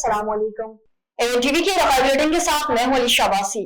अस्सलाम वालेकुम। टीवी के रफ़ा बुलेटिन के साथ मैं हूं अली शाबासी।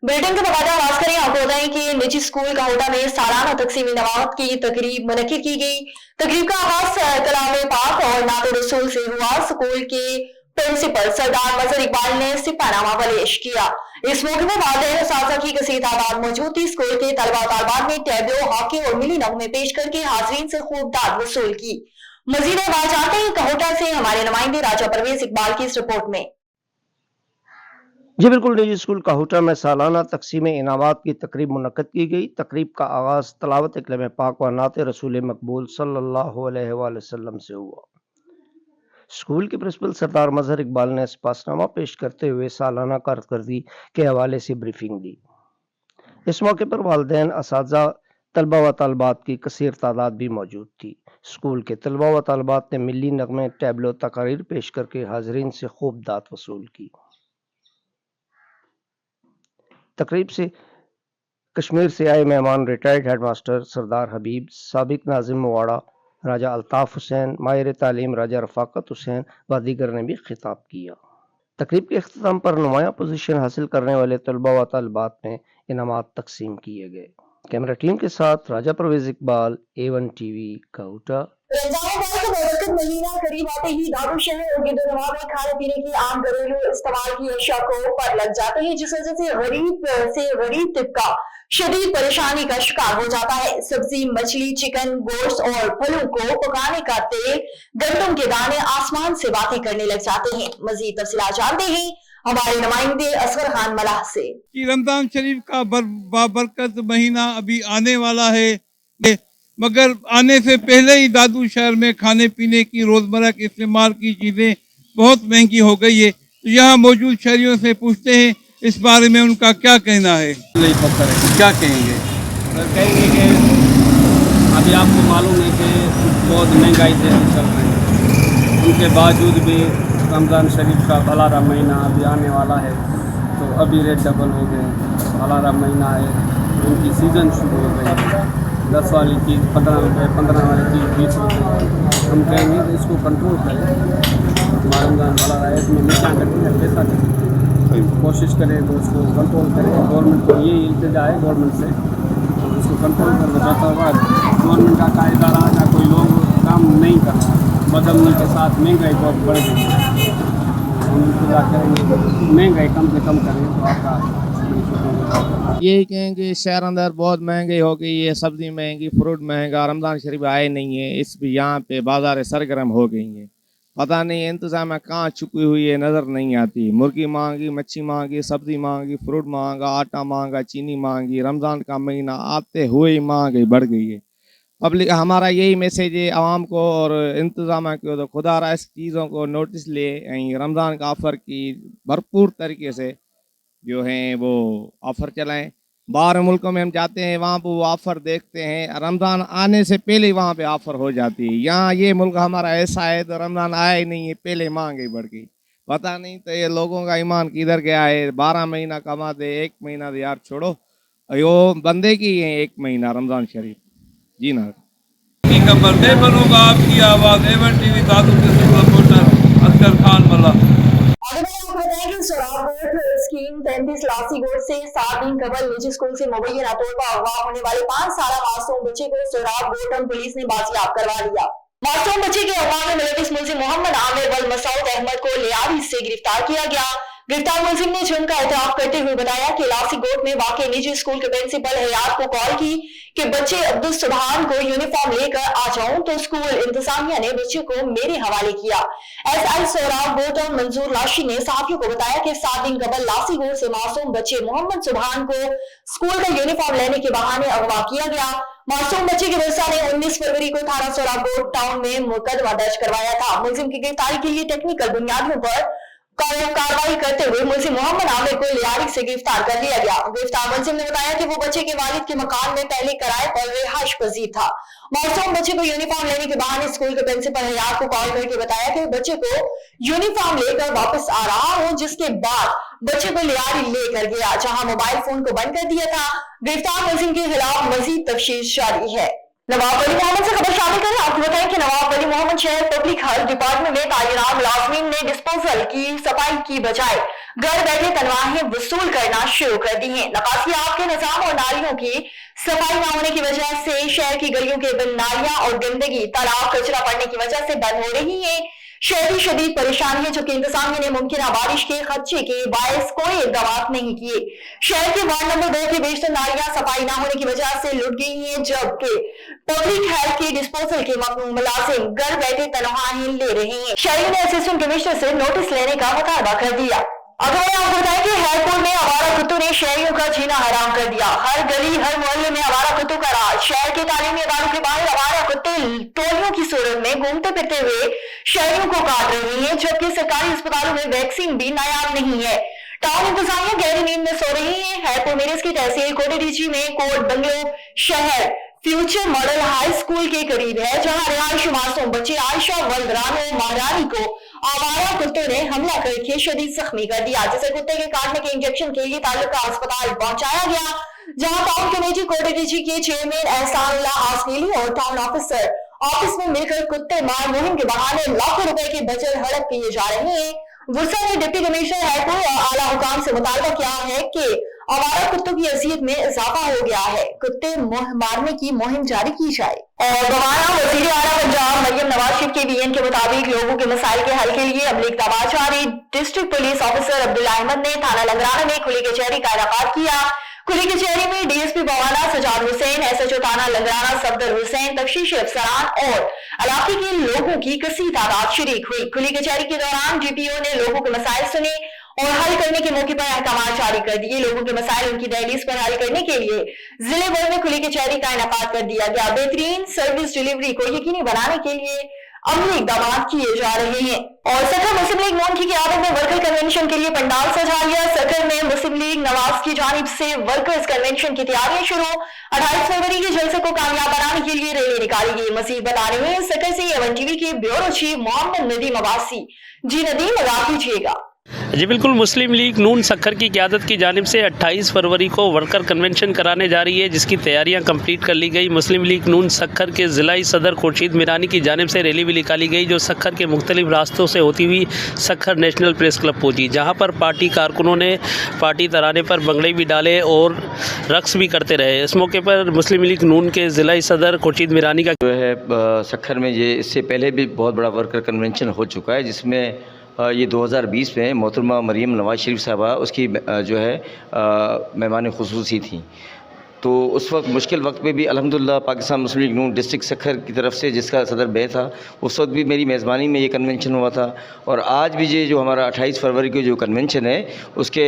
बुलेटिन के बकायदा आगाज करें। आपको बताएं कि निजी स्कूल काहोटा में सालाना तकसीम नवात की तकरीब मुनक्किद की गई। तकरीब का आगाज कलाम पाक और नात रसूल से हुआ। स्कूल के प्रिंसिपल सरदार मजहर इकबाल ने सिपाहीनामा पेश किया। इस मौके पर वालिदैन असातिज़ा की कसीर तादाद मौजूद थी। स्कूल के तलबा तालिबात ने टैबलो, हॉकी और मिली नगमे पेश करके हाजरीन से खूब दाद वसूल की। मजीद बात चाहते हैं काहोटा से हमारे नुमाइंदे राजा परवेज इकबाल की इस रिपोर्ट में। जी बिल्कुल, निजी स्कूल काहोटा में सालाना तकसीम इनामात की तकरीब मुनक्किद की गई। तकरीब का आगाज़ तलावत कलम पाक व नात रसूल मकबूल सल्लल्लाहु अलैहि वसल्लम से हुआ। स्कूल के प्रिंसिपल सरदार मजहर इकबाल ने सिपाहीनामा पेश करते हुए सालाना कारकर्दगी के हवाले से ब्रीफिंग दी। इस मौके पर वालिदैन, असातिज़ा, तलबा व तालिबात की कसीर तादाद भी मौजूद थी। स्कूल के तलबा व तालिबात ने मिली नगमे, टैबलो, तकारीर पेश करके हाजरीन से खूब दाद वसूल की। तकरीब से कश्मीर से आए मेहमान रिटायर्ड हेडमास्टर सरदार हबीब, साबिक नाज़िम मुवाड़ा राजा अल्ताफ़ हुसैन, माहिर तालीम राजा रफ़ाकत हुसैन व दीगर ने भी खिताब किया। तकरीब के अख्ताम पर नुमाया पोजीशन हासिल करने वाले तलबा व तालिबात में इनामात तकसीम किए गए। कैमरा टीम के साथ राजा परवेज इकबाल, A1 टीवी, काहोटा। रमजान का महीना करीब आते ही दारू शहर और गिरदोनवा में खाने पीने की आम घरेलू इस्तेमाल की अशिया को पर लग जाते हैं, जिस वजह से गरीब तबका शदीद परेशानी का शिकार हो जाता है। सब्जी, मछली, चिकन, गोश्त और फलों को पकाने का तेल, गंदम के दाने आसमान से बातें करने लग जाते हैं। मजीद तफसीलात जानते हैं हमारे नुमाइंदे असगर खान मलाह से। रमजान शरीफ का बाबरकत महीना अभी आने वाला है, मगर आने से पहले ही दादू शहर में खाने पीने की रोजमर्रा के इस्तेमाल की चीजें बहुत महंगी हो गई है। तो यहाँ मौजूद शहरियों से पूछते हैं इस बारे में उनका क्या कहना है। नहीं पता है क्या कहेंगे। कहेंगे कि अभी आपको मालूम है कि बहुत महंगाई से चल रही है, उनके बावजूद भी रमज़ान शरीफ का भलारा महीना अभी आने वाला है, तो अभी रेट डबल हो गए। भलारा महीना है, उनकी सीज़न शुरू हो गई है। 10 वाली चीज़ 15 रुपये, 15 वाली चीज़ 20 रुपये। हम कहेंगे कि इसको कंट्रोल करें। हमारा रमज़ान भलारा है, इसमें नुकसान करते हैं, पैसा करते हैं, कोशिश करें तो उसको कंट्रोल करें। गवर्नमेंट को ये इल्तिजा है गवर्नमेंट से, तो उसको कंट्रोल करना चाहता होगा। गवर्नमेंट का इदारा या कोई लोग काम नहीं कर रहा, बदमनी के साथ महंगाई बहुत बढ़ गई है। हम इंतजार करेंगे महंगाई कम से कम करें तो आपका यही कहेंगे शहर अंदर बहुत महंगी हो गई है, सब्जी महंगी, फ्रूट महंगा, रमज़ान शरीफ आए नहीं है, इस भी यहाँ पे बाजार सरगर्म हो गई है। पता नहीं इंतजाम कहाँ छुपी हुई है, नज़र नहीं आती। मुर्गी महंगी, मच्छी महंगी, सब्जी महंगी, फ्रूट महंगा, आटा महंगा, चीनी महंगी। रमज़ान का महीना आते हुए ही महंगाई बढ़ गई है। पब्लिक हमारा यही मैसेज है आवाम को और इंतजाम को, तो खुदा इस चीज़ों को नोटिस ले, रमज़ान का ऑफ़र की भरपूर तरीके से जो हैं वो ऑफ़र चलाएं। बाहर मुल्कों में हम जाते हैं, वहाँ पर वो ऑफ़र देखते हैं, रमज़ान आने से पहले ही वहाँ पे ऑफ़र हो जाती है। यहाँ ये मुल्क हमारा ऐसा है तो रमज़ान आया ही नहीं है, पहले महंगाई बढ़ गई। पता नहीं तो ये लोगों का ईमान किधर गया है। 12 महीना कमा दे, 1 महीना दे यार छोड़ो, यो बंदे की है 1 महीना रमज़ान शरीफ। जी ना खबर मैं बनूंगा आपकी आवाज़, A1 टीवी, दादू के रिपोर्टर असगर खान मल्लाह। स्कीम 33 लासी गोट से 7 दिन कबल निजी स्कूल से मुबैना तौर पर अगवा होने वाले 5 साल मासूम बच्चे को सोराब गोटम पुलिस ने बाजियाब करवा लिया। मासूम बच्चे के अगवा में मुलविस मुलजिम मोहम्मद आमिर वल मसूद अहमद को लियारी से गिरफ्तार किया गया। गिरफ्तार मुलजिम ने जुर्म का एतराफ करते हुए बताया कि लासी गोट में वाकई निजी स्कूल के प्रिंसिपल हयात को कॉल की कि बच्चे अब्दुल सुबहान को यूनिफॉर्म लेकर आ जाऊं, तो स्कूल इंतजामिया ने बच्चे को मेरे हवाले किया। SI सोराब गोटम मंजूर लाशी ने साथियों को बताया कि 7 दिन कबल लासी गोट से मासूम बच्चे मोहम्मद सुबहान को स्कूल का यूनिफॉर्म लेने के बहाने अगवा किया गया। मासूम बच्चे के वरसा ने 19 फरवरी को थाना सोराब गोट टाउन में मुकदमा दर्ज करवाया था। मुलजिम की गिरफ्तारी के लिए टेक्निकल बुनियादों पर कार्रवाई करते हुए मुलजिम मोहम्मद आमिर को लियारी से गिरफ्तार कर लिया गया। गिरफ्तार मुलजिम ने बताया कि वो बच्चे के वालिद के मकान में पहले किराए पर रिहाइश पजीर था। मासूम बच्चे को यूनिफॉर्म लेने के बहाने स्कूल के प्रिंसिपल हयात को कॉल करके बताया कि बच्चे को यूनिफॉर्म लेकर वापस आ रहा हूं, जिसके बाद बच्चे को लियारी लेकर गया, जहां मोबाइल फोन को बंद कर दिया था। गिरफ्तार मुलजिम के खिलाफ मजीद तफ्तीश जारी है। नवाब वली मोहम्मद से खबर शामिल करें। आपको बताएं कि नवाब वली मोहम्मद शहर पब्लिक हेल्थ डिपार्टमेंट में तैनात मुलाजमीन ने डिस्पोजल की सफाई की बजाय घर बैठे तनख्वाहें वसूल करना शुरू कर दी हैं। नकासियात के निजाम और नालियों की सफाई न होने की वजह से शहर की गलियों के बिन नालियां और गंदगी, तालाब, कचरा पड़ने की वजह से बंद हो रही है। शहर की शदीद परेशानी है, जबकि इंतजामिया ने मुमकिन बारिश के खदशे के बायस कोई इकदाम नहीं किए। शहर के वार्ड नंबर 2 की बेशतर नालियां सफाई न होने की वजह से लुट गई हैं, जबकि पब्लिक हेल्थ के डिस्पोजल के मुलाजिम घर बैठे तनख्वाहें ले रहे हैं। शहरी ने असिस्टेंट कमिश्नर से नोटिस लेने का मुतालबा कर दिया। अगर आपको बताएं कि हैदपुर में आवारा कुत्तों ने शहरियों का जीना हराम कर दिया। हर गली हर मोहल्ले में आवारा कुत्तों का राज। शहर के तालीमी इदारों के बाहर आवारा कुत्ते टोलियों की सूरत में घूमते फिरते हुए शहरियों को काट रहे हैं, जबकि सरकारी अस्पतालों में वैक्सीन भी नायाब नहीं है। टाउन इंतजामिया गहरी नींद में सो रही है। हैदपुर मेरस की तहसील कोटेडीजी में कोट बंगलो शहर फ्यूचर मॉडल हाई स्कूल के करीब है, जहां रिहायशी मासूम बच्ची आयशा वल्दरानो महारानी को आवारा कुत्तों ने हमला करके शदीद जख्मी कर दिया, जिसे कुत्ते के काटने के इंजेक्शन के लिए ताल्लुका अस्पताल पहुंचाया गया, जहां टाउन कमेटी कोटेडीजी के चेयरमैन एहसानुल्लाह आसनीली और टाउन ऑफिसर ऑफिस में मिलकर कुत्ते मार मुहिम के बहाने लाखों रुपए के बजट हड़प किए जा रहे हैं। गुस्सा ने डिप्टी कमिश्नर हैदपुर और आला हुकाम से मुतालबा किया है कि आवारा कुत्तों की अजियत में इजाफा हो गया है, कुत्ते मारने की मुहिम जारी की जाए। और दोबारा वजीर आला पंजाब मरियम नवाज शरीफ के बयान के मुताबिक लोगों के मसाइल के हल के लिए अमली इक़दामात जारी। District police officer Abdullah Ahmed ने थाना लंगराना में खुली कचहरी का इनेकाद किया। खुली कचहरी में डीएसपी बवाना सजाद हुसैन, एसएचओ थाना लंगराना सफदर हुसैन, तफ्तीशी अफसरान और इलाके के लोगों की कसी तादाद शरीक हुई। खुली कचहरी के दौरान डीपीओ ने लोगों के मसाइल सुने और हल करने के मौके पर अहकाम जारी कर दिए। लोगों के मसाइल उनकी दहलीज पर हल करने के लिए जिले भर में खुली कचहरी का इनेकाद कर दिया गया। बेहतरीन सर्विस डिलीवरी को यकीनी बनाने के लिए अमली इक़दाम किए जा रहे हैं। और सखर मुस्लिम लीग नून की क़यादत में वर्कर कन्वेंशन के लिए पंडाल सजा लिया। सखर में मुस्लिम लीग नवाज की जानिब से वर्कर्स कन्वेंशन की तैयारियां शुरू। 28 फरवरी के जलसे को कामयाब बनाने के लिए रैली निकाली गई। मजीद बता रहे हैं सखर से एवन टीवी के ब्यूरो चीफ मोहम्मद नदीम अब्बासी। जी नदीम, लगा कीजिएगा। जी बिल्कुल, मुस्लिम लीग नून सक्खर की क़यादत की जानिब से 28 फरवरी को वर्कर कन्वेंशन कराने जा रही है, जिसकी तैयारियां कंप्लीट कर ली गई। मुस्लिम लीग नून सक्खर के ज़िलाई सदर खुर्शीद मीरानी की जानिब से रैली भी निकाली गई, जो सक्खर के मुख्तलिफ रास्तों से होती हुई सक्खर नेशनल प्रेस क्लब पहुंची, जहां पर पार्टी कारकुनों ने पार्टी तराने पर भंगड़े भी डाले और रक्स भी करते रहे। इस मौके पर मुस्लिम लीग नून के ज़िलाई सदर खुर्शीद मीरानी का जो है सक्खर में ये इससे पहले भी बहुत बड़ा वर्कर कन्वेंशन हो चुका है, जिसमें ये 2020 में मोहतरमा मरियम नवाज शरीफ साहबा उसकी जो है मेहमान खुसूसी थी। तो उस वक्त मुश्किल वक्त में भी अल्हम्दुलिल्लाह पाकिस्तान मुस्लिम लीग नून डिस्ट्रिक्ट सक्खर की तरफ से, जिसका सदर मैं था, उस वक्त भी मेरी मेज़बानी में ये कन्वेंशन हुआ था। और आज भी ये जो हमारा 28 फरवरी को जो कन्वेंशन है, उसके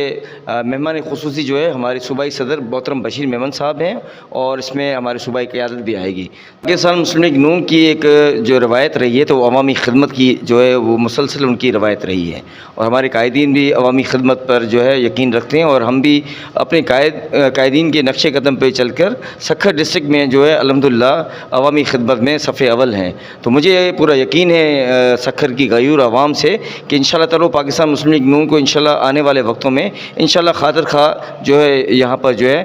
मेहमान खुसूसी जो है हमारे सूबाई सदर मोहतरम बशीर मेमन साहब हैं, और इसमें हमारी सूबाई क़यादत भी आएगी। पाकिस्तान मुस्लिम लीग नून की एक जो रवायत रही है, तो अवामी खिदमत की जो है वो मुसलसल उनकी रवायत रही है, और हमारे कायदीन भी अवामी खिदमत पर जो है यकीन रखते हैं, और हम भी अपने कायदीन के नक्शे कदम चलकर सक्खर डिस्ट्रिक्ट में जो है अल्हम्दुलिल्लाह अवामी खिदमत में सफ़े अव्वल हैं। तो मुझे पूरा यकीन है सक्खर की गयूर आवाम से कि इंशाअल्लाह ताला पाकिस्तान मुस्लिम लीग नून को इंशाअल्लाह आने वाले वक्तों में इंशाअल्लाह खातिर खा जो है यहाँ पर जो है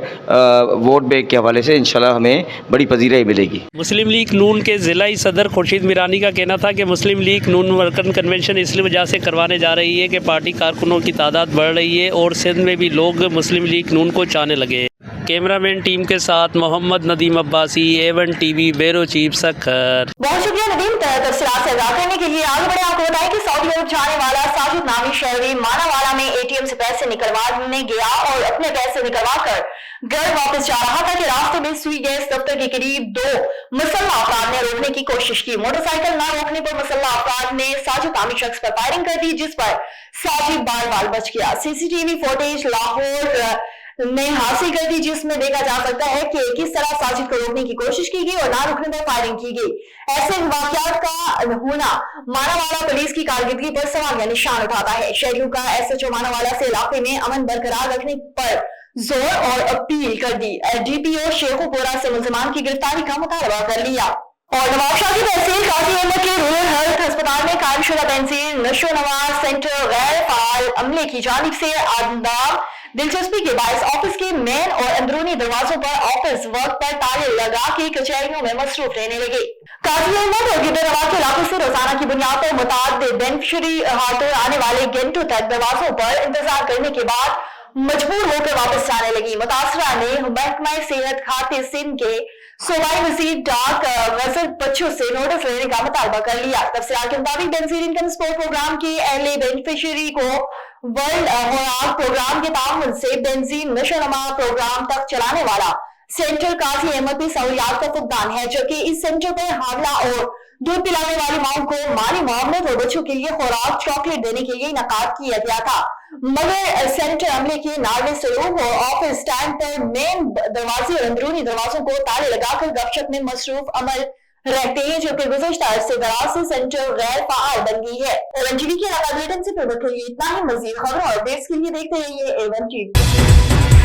वोट बैंक के हवाले से इंशाअल्लाह हमें बड़ी पजीराई मिलेगी। मुस्लिम लीग नून के ज़िलाई सदर खुर्शीद मीरानी का कहना था कि मुस्लिम लीग नून वर्कर कन्वेंशन इसलिए वजह से करवाने जा रही है कि पार्टी कारकुनों की तादाद बढ़ रही है और सिंध में भी लोग मुस्लिम लीग नून को चाहने लगे। कैमरामैन टीम के साथ मोहम्मद नदीम अब्बासी, एवन टीवी, ब्यूरो चीफ सक्खर। बहुत शुक्रिया नदीम, तफसीलात से आगाह करने के लिए। आगे बढ़े आपको बताएं कि सऊदी अरब जाने वाला साजिद नामी शहरी मानावाला में एटीएम से पैसे निकलवाने गया और अपने पैसे निकलवा कर घर वापस जा रहा था कि रास्ते में सुई गैस दफ्तर के करीब 2 मुसल्लह अफराद ने रोकने की कोशिश की। मोटरसाइकिल न रोकने पर मुसल्लह अफराद ने साजिद नामी शख्स पर फायरिंग कर दी, जिस पर साजिद बाल बच गया। सीसीटीवी फुटेज लाहौर ने हासिल कर दी, जिसमें देखा जा सकता है कि किस तरह साजिद को रोकने की कोशिश की गई और ना रोकने पर फायरिंग की गई। ऐसे वाकयात का होना मानावाला पुलिस की कारकर्दगी पर सवालिया निशान उठाता है। शहरियों का एसएचओ मानावाला से इलाके में अमन बरकरार रखने पर जोर और अपील कर दी। डीपीओ शेखोपुरा से मुलजिमान की गिरफ्तारी का मुतालबा कर लिया। और नवाबशाह की तहसील काजी अहमद के रूरल हेल्थ अस्पताल में कायमशुदा तहसील नशो नवाज सेंटर गैर फाल अमले की जानिब से आदाब दिलचस्पी के बायस ऑफिस के मेन और अंदरूनी दरवाजों पर ऑफिस वर्क पर ताले लगा के कचहरियों में मसरूफ रहने लगे। काजी अहमद और गिदरवाद के इलाके से रोजाना की बुनियाद पर मुताद बेनिफिशरी हाथों आने वाले घंटों तक दरवाजों पर इंतजार करने के बाद मजबूर होकर वापस जाने लगी। मुतासरा ने महकमा सेहत खाते सिंध के सूबाई वजीर डाक गजल बच्चों से नोटिस लेने का मुतालबा कर लिया। तफसीलात के मुताबिक बेनजीर इनकम सपोर्ट प्रोग्राम के अहले बेनिफिशरी को वर्ल्ड खुराक प्रोग्राम के ताउन से बेनजीर नशोनुमा प्रोग्राम तक चलाने वाला सेंटर काजी अहमद की सहूलियात का फुकदान है, जबकि इस सेंटर पर हावला और दूध पिलाने वाली माओं को माली मुआवनत और बच्चों के लिए खुराक चॉकलेट देने के लिए इनकाद किया गया था। मगर सेंटर अमले के नार्वे सलूक और ऑफिस स्टैंड पर मेन दरवाजे और अंदरूनी दरवाजों को ताले लगाकर गपशप में मसरूफ अमल रहते हैं, जबकि गुज़श्ता अरसे दराज से सेंटर गैर फाल बन गई है। एवन टीवी के इलाका बुलेटिन से इतना ही। मजीद खबरों और अपडेट्स के लिए देखते रहिए एवन टीवी।